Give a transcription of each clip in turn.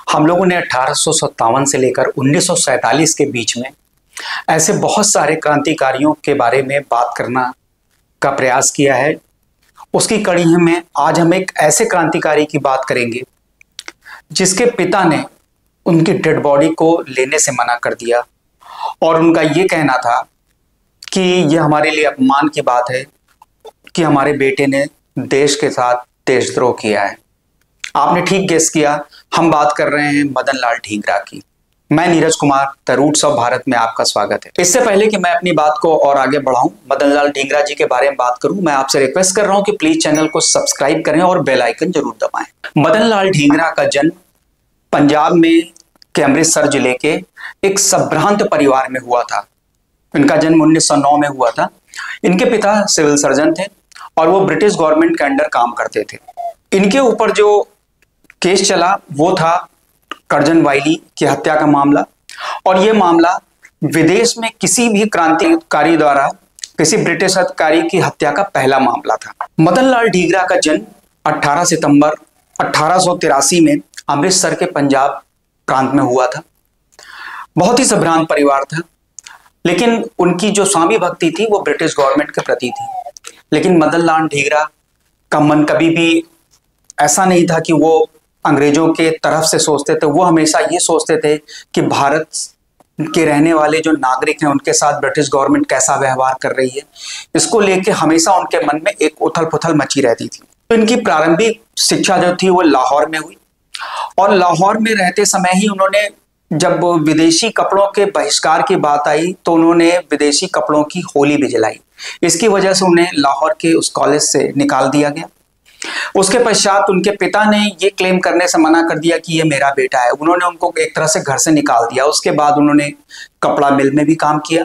हम लोगों ने 1857 से लेकर 1947 के बीच में ऐसे बहुत सारे क्रांतिकारियों के बारे में बात करना का प्रयास किया है। उसकी कड़ी में आज हम एक ऐसे क्रांतिकारी की बात करेंगे जिसके पिता ने उनकी डेड बॉडी को लेने से मना कर दिया और उनका ये कहना था कि यह हमारे लिए अपमान की बात है कि हमारे बेटे ने देश के साथ देशद्रोह किया है। आपने ठीक गेस किया, हम बात कर रहे हैं मदन लाल ढींगरा की। मैं Neeraj Kumar, the roots of Bharat में आपका स्वागत है। इससे पहले कि मैं अपनी बात को और आगे बढ़ाऊं, मदन लाल ढींगरा जी के बारे में बात करूं, मैं आपसे रिक्वेस्ट कर रहा हूं कि प्लीज चैनल को सब्सक्राइब करें और बेल आइकन जरूर दबाएं। मदन लाल ढींगरा का जन्म पंजाब में के अमृतसर जिले के एक संभ्रांत परिवार में हुआ था। इनका जन्म 1909 में हुआ था। इनके पिता सिविल सर्जन थे और वो ब्रिटिश गवर्नमेंट के अंडर काम करते थे। इनके ऊपर जो केस चला वो था कर्जन वाइली की हत्या का मामला, और ये मामला विदेश में किसी भी क्रांतिकारी द्वारा किसी ब्रिटिश अधिकारी की हत्या का पहला मामला था। मदन लाल ढींगरा का जन्म 18 सितंबर 1883 में अमृतसर के पंजाब प्रांत में हुआ था। बहुत ही संभ्रांत परिवार था, लेकिन उनकी जो स्वामी भक्ति थी वो ब्रिटिश गवर्नमेंट के प्रति थी। लेकिन मदन लाल ढींगरा का मन कभी भी ऐसा नहीं था कि वो अंग्रेजों के तरफ से सोचते थे। वो हमेशा ये सोचते थे कि भारत के रहने वाले जो नागरिक हैं उनके साथ ब्रिटिश गवर्नमेंट कैसा व्यवहार कर रही है, इसको लेके हमेशा उनके मन में एक उथल पुथल मची रहती थी। तो इनकी प्रारंभिक शिक्षा जो थी वो लाहौर में हुई, और लाहौर में रहते समय ही उन्होंने, जब विदेशी कपड़ों के बहिष्कार की बात आई तो उन्होंने विदेशी कपड़ों की होली भी जलाई। इसकी वजह से उन्हें लाहौर के उस कॉलेज से निकाल दिया गया। उसके पश्चात उनके पिता ने ये क्लेम करने से मना कर दिया कि ये मेरा बेटा है। उन्होंने उनको एक तरह से घर से निकाल दिया। उसके बाद उन्होंने कपड़ा मिल में भी काम किया,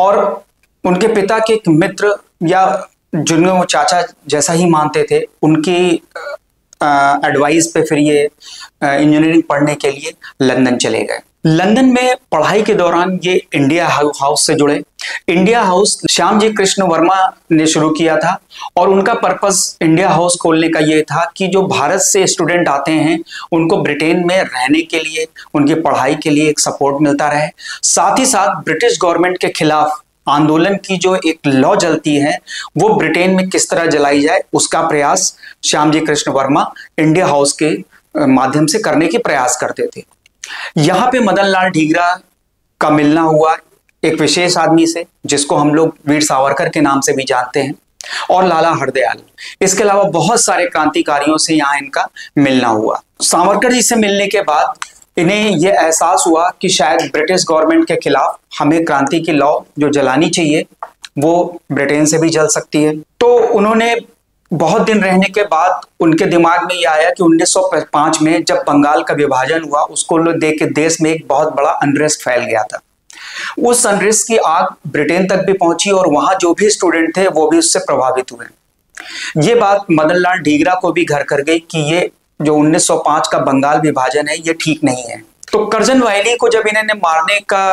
और उनके पिता के एक मित्र या जिन्हें वो चाचा जैसा ही मानते थे, उनकी एडवाइस पे फिर ये इंजीनियरिंग पढ़ने के लिए लंदन चले गए। लंदन में पढ़ाई के दौरान ये इंडिया हाउस से जुड़े। इंडिया हाउस श्याम जी कृष्ण वर्मा ने शुरू किया था, और उनका पर्पस इंडिया हाउस खोलने का ये था कि जो भारत से स्टूडेंट आते हैं उनको ब्रिटेन में रहने के लिए, उनकी पढ़ाई के लिए एक सपोर्ट मिलता रहे। साथ ही साथ ब्रिटिश गवर्नमेंट के खिलाफ आंदोलन की जो एक लौ जलती है वो ब्रिटेन में किस तरह जलाई जाए, उसका प्रयास श्याम जी कृष्ण वर्मा इंडिया हाउस के माध्यम से करने की प्रयास करते थे। यहाँ पे मदन लाल ढींगरा का मिलना हुआ एक विशेष आदमी से, जिसको हम लोग वीर सावरकर के नाम से भी जानते हैं, और लाला हरदयाल। इसके अलावा बहुत सारे क्रांतिकारियों से यहाँ इनका मिलना हुआ। सावरकर जी से मिलने के बाद इन्हें यह एहसास हुआ कि शायद ब्रिटिश गवर्नमेंट के खिलाफ हमें क्रांति की लौ जो जलानी चाहिए वो ब्रिटेन से भी जल सकती है। तो उन्होंने बहुत दिन रहने के बाद उनके दिमाग में ये आया कि 1905 में जब बंगाल का विभाजन हुआ, उसको देख के देश में एक बहुत बड़ा अनरेस्ट फैल गया था। उस अनरेस्ट की आग ब्रिटेन तक भी पहुंची, और वहां जो भी स्टूडेंट थे वो भी उससे प्रभावित हुए। ये बात मदन लाल ढींगरा को भी घर कर गई कि ये जो 1905 का बंगाल विभाजन है ये ठीक नहीं है। तो कर्जन वाइली को जब इन्होंने मारने का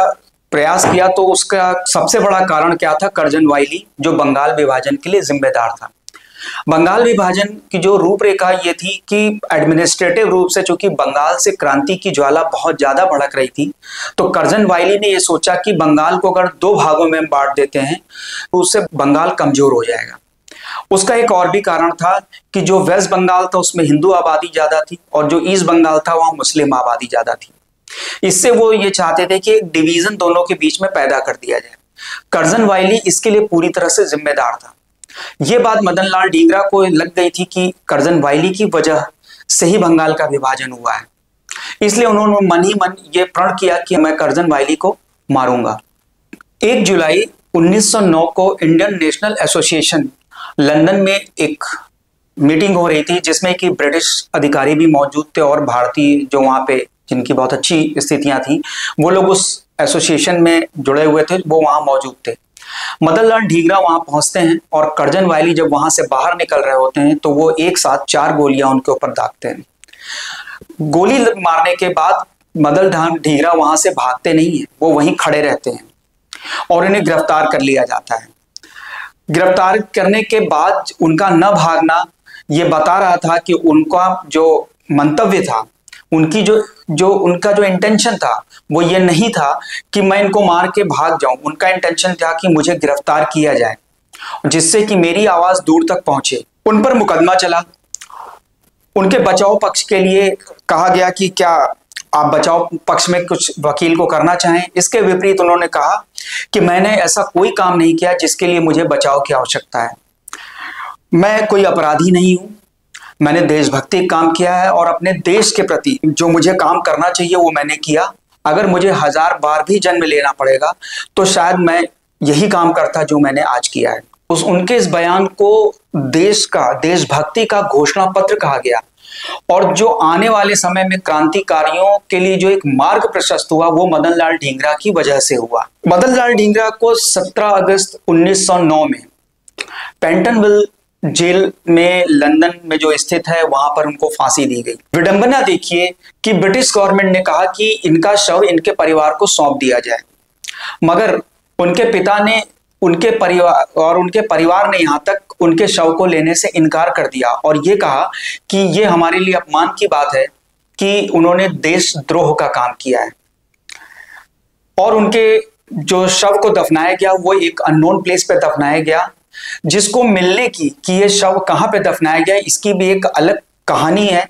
प्रयास किया तो उसका सबसे बड़ा कारण क्या था? कर्जन वाइली जो बंगाल विभाजन के लिए जिम्मेदार था। बंगाल विभाजन की जो रूपरेखा ये थी कि एडमिनिस्ट्रेटिव रूप से चूंकि बंगाल से क्रांति की ज्वाला बहुत ज्यादा भड़क रही थी, तो कर्जन वाइली ने यह सोचा कि बंगाल को अगर दो भागों में बांट देते हैं तो उससे बंगाल कमजोर हो जाएगा। उसका एक और भी कारण था कि जो वेस्ट बंगाल था उसमें हिंदू आबादी ज्यादा थी, और जो ईस्ट बंगाल था वहां मुस्लिम आबादी ज्यादा थी। इससे वो ये चाहते थे कि एक डिवीजन दोनों के बीच में पैदा कर दिया जाए। कर्जन वाइली इसके लिए पूरी तरह से जिम्मेदार था। ये बात मदन लाल ढींगरा को लग गई थी कि कर्जन वाइली की वजह से ही बंगाल का विभाजन हुआ है, इसलिए उन्होंने मन ही मन ये प्रण किया कि मैं कर्जन वाइली को मारूंगा। 1 जुलाई 1909 को इंडियन नेशनल एसोसिएशन लंदन में एक मीटिंग हो रही थी, जिसमें कि ब्रिटिश अधिकारी भी मौजूद थे और भारतीय जो वहां पे जिनकी बहुत अच्छी स्थितियां थी वो लोग उस एसोसिएशन में जुड़े हुए थे, वो वहां मौजूद थे। मदन लाल ढींगरा वहां पहुंचते हैं, और कर्जन वाइली जब वहां से बाहर निकल रहे होते हैं तो वो एक साथ 4 गोलियां उनके ऊपर दागते हैं। गोली मारने के बाद मदन लाल ढींगरा वहां से भागते नहीं है, वो वहीं खड़े रहते हैं और इन्हें गिरफ्तार कर लिया जाता है। गिरफ्तार करने के बाद उनका न भागना ये बता रहा था कि उनका जो मंतव्य था उनकी जो जो उनका जो इंटेंशन था वो ये नहीं था कि मैं इनको मार के भाग जाऊं। उनका इंटेंशन था कि मुझे गिरफ्तार किया जाए, जिससे कि मेरी आवाज दूर तक पहुंचे। उन पर मुकदमा चला। उनके बचाव पक्ष के लिए कहा गया कि क्या आप बचाव पक्ष में कुछ वकील को करना चाहें। इसके विपरीत उन्होंने कहा कि मैंने ऐसा कोई काम नहीं किया जिसके लिए मुझे बचाव की आवश्यकता है। मैं कोई अपराधी नहीं हूं, मैंने देशभक्ति काम किया है और अपने देश के प्रति जो मुझे काम करना चाहिए वो मैंने किया। अगर मुझे 1000 बार भी जन्म लेना पड़ेगा तो शायद मैं यही काम करता जो मैंने आज किया है। उनके इस बयान को देशभक्ति का घोषणा पत्र कहा गया। और जो आने वाले समय में क्रांतिकारियों के लिए जो एक मार्ग प्रशस्त हुआ वो मदन लाल ढींगरा की वजह से हुआ। मदन लाल ढींगरा को 17 अगस्त 1909 में पेंटनविल जेल में लंदन में जो स्थित है वहां पर उनको फांसी दी गई। विडंबना देखिए कि ब्रिटिश गवर्नमेंट ने कहा कि इनका शव इनके परिवार को सौंप दिया जाए, मगर उनके पिता ने उनके परिवार ने यहां तक उनके शव को लेने से इनकार कर दिया और ये कहा कि ये हमारे लिए अपमान की बात है कि उन्होंने देशद्रोह का काम किया है। और उनके जो शव को दफनाया गया वो एक अननोन प्लेस पे दफनाया गया, जिसको मिलने की कि ये शव कहाँ पे दफनाया गया इसकी भी एक अलग कहानी है,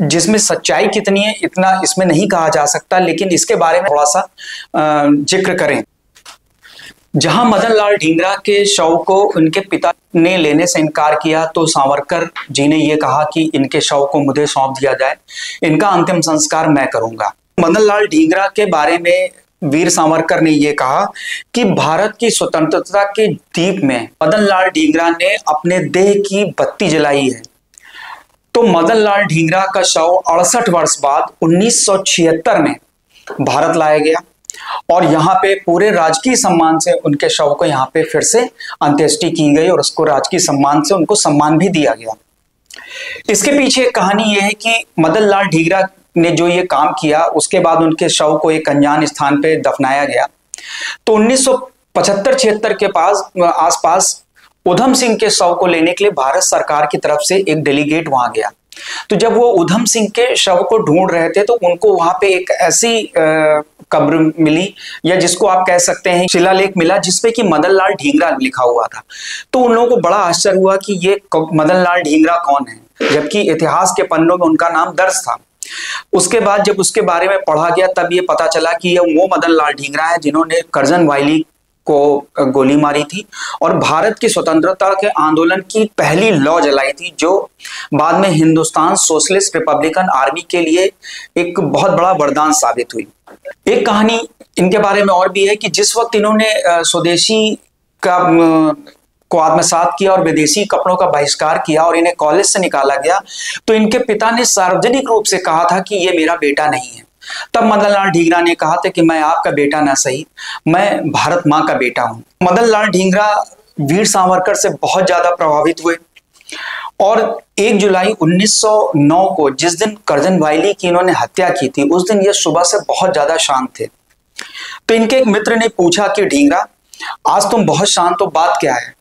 जिसमें सच्चाई कितनी है इतना इसमें नहीं कहा जा सकता, लेकिन इसके बारे में थोड़ा सा जिक्र करें। जहां मदन लाल ढींगरा के शव को उनके पिता ने लेने से इनकार किया तो सावरकर जी ने यह कहा कि इनके शव को मुझे सौंप दिया जाए, इनका अंतिम संस्कार मैं करूंगा। मदन लाल ढींगरा के बारे में वीर सावरकर ने यह कहा कि भारत की स्वतंत्रता के दीप में मदन लाल ढींगरा ने अपने देह की बत्ती जलाई है। तो मदन लाल ढींगरा का शव 68 वर्ष बाद 1976 में भारत लाया गया और यहाँ पे पूरे राजकीय सम्मान से उनके शव को यहाँ पे फिर से अंत्येष्टि की गई और उसको राजकीय सम्मान से उनको सम्मान भी दिया गया। इसके पीछे एक कहानी यह है कि मदन लाल ढींगरा ने जो ये काम किया उसके बाद उनके शव को एक अनजान स्थान पे दफनाया गया। तो 1975-76 के आसपास उधम सिंह के शव को लेने के लिए भारत सरकार की तरफ से एक डेलीगेट वहां गया। तो जब वो उधम सिंह के शव को ढूंढ रहे थे तो उनको वहां पे एक ऐसी कब्र मिली, या जिसको आप कह सकते हैं शिलालेख मिला, जिसपे कि मदन लाल ढींगरा लिखा हुआ था। तो उन लोगों को बड़ा आश्चर्य हुआ कि ये मदन लाल ढींगरा कौन है, जबकि इतिहास के पन्नों में उनका नाम दर्ज था। उसके बाद जब उसके बारे में पढ़ा गया तब ये पता चला कि ये वो मदन लाल ढींगरा है जिन्होंने कर्जन वायली को गोली मारी थी और भारत की स्वतंत्रता के आंदोलन की पहली लौ जलाई थी, जो बाद में हिंदुस्तान सोशलिस्ट रिपब्लिकन आर्मी के लिए एक बहुत बड़ा वरदान साबित हुई। एक कहानी इनके बारे में और भी है कि जिस वक्त इन्होंने स्वदेशी को आत्मसात किया और विदेशी कपड़ों का बहिष्कार किया और इन्हें कॉलेज से निकाला गया, तो इनके पिता ने सार्वजनिक रूप से कहा था कि ये मेरा बेटा नहीं है। तब मदन लाल ढींगरा ने कहा था कि मैं आपका बेटा ना सही, मैं भारत माँ का बेटा हूं। मदन लाल ढींगरा वीर सावरकर से बहुत ज्यादा प्रभावित हुए और 1 जुलाई 1909 को जिस दिन कर्जन वायली की इन्होंने हत्या की थी उस दिन ये सुबह से बहुत ज्यादा शांत थे। तो इनके एक मित्र ने पूछा कि ढींगरा आज तुम बहुत शांत हो, बात क्या है?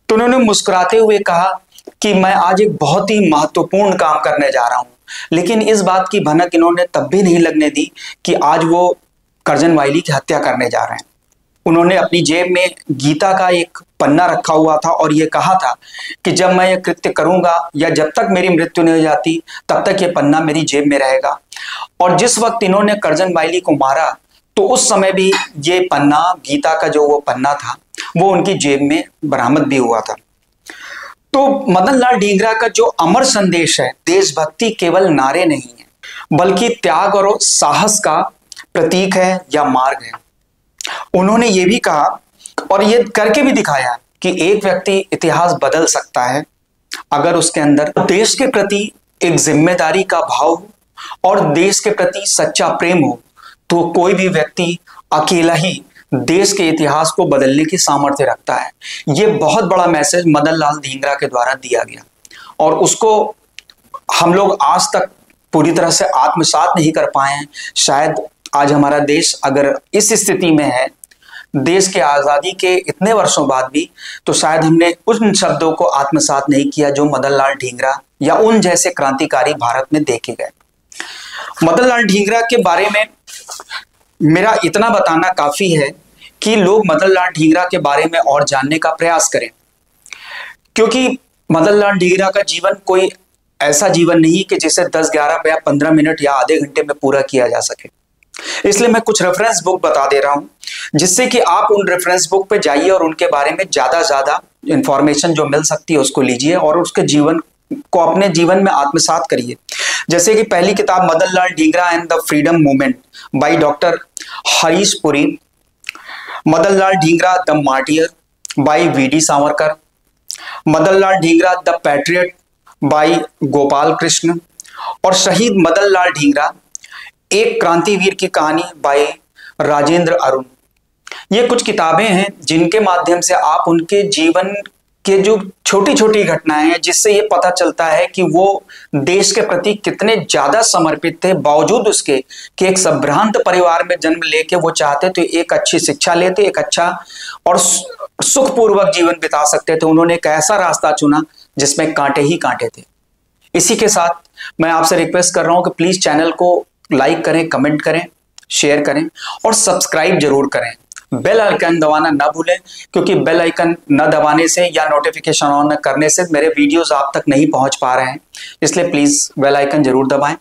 तो उन्होंने मुस्कुराते हुए कहा कि मैं आज एक बहुत ही महत्वपूर्ण काम करने जा रहा हूं। लेकिन इस बात की भनक इन्होंने तब भी नहीं लगने दी कि आज वो कर्जन वायली की हत्या करने जा रहे हैं। उन्होंने अपनी जेब में गीता का एक पन्ना रखा हुआ था और ये कहा था कि जब मैं ये कृत्य करूंगा या जब तक मेरी मृत्यु नहीं हो जाती तब तक ये पन्ना मेरी जेब में रहेगा। और जिस वक्त इन्होंने कर्जन वायली को मारा तो उस समय भी ये पन्ना, गीता का जो वो पन्ना था, वो उनकी जेब में बरामद भी हुआ था। तो मदन लाल ढींगरा का जो अमर संदेश है, देशभक्ति केवल नारे नहीं है बल्कि त्याग और साहस का प्रतीक है या मार्ग है। उन्होंने ये भी कहा और ये करके भी दिखाया कि एक व्यक्ति इतिहास बदल सकता है अगर उसके अंदर देश के प्रति एक जिम्मेदारी का भाव हो और देश के प्रति सच्चा प्रेम हो, तो कोई भी व्यक्ति अकेला ही देश के इतिहास को बदलने की सामर्थ्य रखता है। ये बहुत बड़ा मैसेज मदन लाल ढींगरा के द्वारा दिया गया और उसको हम लोग आज तक पूरी तरह से आत्मसात नहीं कर पाए हैं। शायद आज हमारा देश अगर इस स्थिति में है, देश के आज़ादी के इतने वर्षों बाद भी, तो शायद हमने उन शब्दों को आत्मसात नहीं किया जो मदन लाल ढींगरा या उन जैसे क्रांतिकारी भारत में देखे गए। मदन लाल ढींगरा के बारे में मेरा इतना बताना काफी है कि लोग मदन लाल ढींगरा के बारे में और जानने का प्रयास करें, क्योंकि मदन लाल ढींगरा का जीवन कोई ऐसा जीवन नहीं कि जिसे 10, 11 या 15 मिनट या आधे घंटे में पूरा किया जा सके। इसलिए मैं कुछ रेफरेंस बुक बता दे रहा हूं, जिससे कि आप उन रेफरेंस बुक पे जाइए और उनके बारे में ज्यादा इंफॉर्मेशन जो मिल सकती है उसको लीजिए और उसके जीवन को अपने जीवन में आत्मसात करिए। जैसे कि पहली किताब Madan Lal Dhingra and the freedom movement by doctor Harish Puri, Madan Lal Dhingra the martyr by V D. Savarkar, Madan Lal Dhingra the patriot by Gopal Krishna और शहीद मदन लाल ढींगरा एक क्रांतिवीर की कहानी बाय राजेंद्र अरुण। ये कुछ किताबें हैं जिनके माध्यम से आप उनके जीवन के जो छोटी छोटी घटनाएं हैं, जिससे ये पता चलता है कि वो देश के प्रति कितने ज्यादा समर्पित थे, बावजूद उसके कि एक संभ्रांत परिवार में जन्म लेके वो चाहते थे एक अच्छी शिक्षा लेते, एक अच्छा और सुखपूर्वक जीवन बिता सकते थे। उन्होंने एक ऐसा रास्ता चुना जिसमें कांटे ही कांटे थे। इसी के साथ मैं आपसे रिक्वेस्ट कर रहा हूं कि प्लीज चैनल को लाइक करें, कमेंट करें, शेयर करें और सब्सक्राइब जरूर करें। बेल आइकन दबाना ना भूलें, क्योंकि बेल आइकन न दबाने से या नोटिफिकेशन ऑन न करने से मेरे वीडियोस आप तक नहीं पहुंच पा रहे हैं। इसलिए प्लीज बेल आइकन जरूर दबाएं।